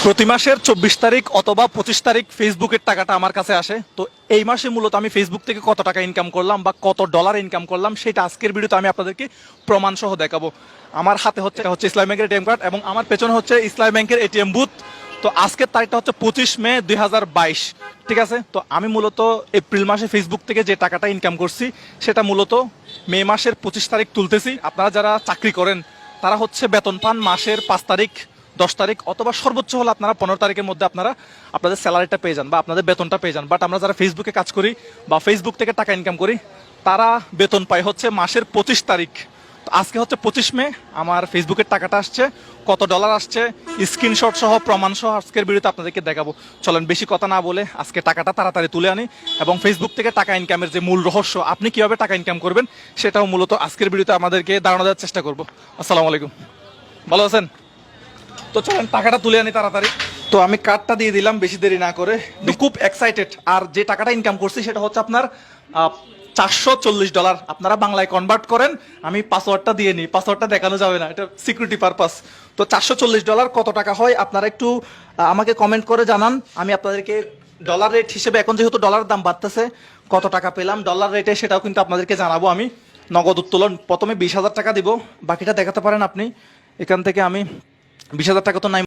প্রতি মাসের 24 তারিখ অথবা 25 তারিখ ফেসবুকের টাকাটা আমার কাছে আসে। তো এই মাসে মূলত আমি ফেসবুক থেকে কত টাকা ইনকাম করলাম বা কত ডলার ইনকাম করলাম সেটা আজকের ভিডিওতে আমি আপনাদেরকে প্রমাণ সহ দেখাবো। আমার হাতে হচ্ছে ইসলামী ব্যাংকের এটিএম কার্ড এবং আমার পেছনে হচ্ছে ইসলামী ব্যাংকের এটিএম বুথ। তো আজকের তারিখটা হচ্ছে 25 মে 2022, ঠিক আছে। তো আমি মূলত এপ্রিল মাসে ফেসবুক থেকে যে টাকাটা ইনকাম করছি সেটা মূলত মে মাসের 25 তারিখ তুলতেছি। আপনারা যারা চাকরি করেন তারা হচ্ছে বেতন পান মাসের 5 তারিখ, 10 তারিখ অথবা সর্বোচ্চ হলে আপনারা 15 তারিখের মধ্যে আপনারা আপনাদের স্যালারিটা পেয়ে যান বা আপনাদের বেতনটা পেয়ে যান। বাট আমরা যারা ফেসবুকে কাজ করি বা ফেসবুক থেকে টাকা ইনকাম করি তারা বেতন পায় হচ্ছে মাসের 25 তারিখ। তো আজকে হচ্ছে 25 মে, আমার ফেসবুকের টাকাটা আসছে, কত ডলার আসছে স্ক্রিনশট সহ প্রমাণ সহ আজকের ভিডিওতে আপনাদেরকে দেখাবো। চলেন বেশি কথা না বলে আজকে টাকাটা তাড়াতাড়ি তুলে আনি এবং ফেসবুক থেকে টাকা ইনকামের যে মূল রহস্য, আপনি কিভাবে টাকা ইনকাম করবেন সেটাও মূলত আজকের ভিডিওতে আমাদেরকে ধারণা দেওয়ার চেষ্টা করবো। আসসালামু আলাইকুম, ভালো আছেন? তো চলেন টাকাটা তুলে আনি তাড়াতাড়ি। তো আমি কার্ডটা দিয়ে দিলাম বেশি দেরি না করে, খুব এক্সাইটেড। আর যে টাকাটা ইনকাম করছি সেটা হচ্ছে আপনার $440। আপনারা বাংলায় কনভার্ট করেন, আমি পাসওয়ার্ডটা দিয়ে নিই, পাসওয়ার্ডটা দেখানো যাবে না, এটা সিকিউরিটি পারপাস। তো $440 কত টাকা হয় আপনারা একটু আমাকে কমেন্ট করে জানান। আমি আপনাদেরকে ডলার রেট হিসেবে, এখন যেহেতু ডলারের দাম বাড়তেছে, কত টাকা পেলাম ডলার রেটে সেটাও কিন্তু আপনাদেরকে জানাবো। আমি নগদ উত্তোলন প্রথমে 20,000 টাকা দিব, বাকিটা দেখাতে পারেন আপনি। এখান থেকে আমি 20,000 টাকা তো নাই।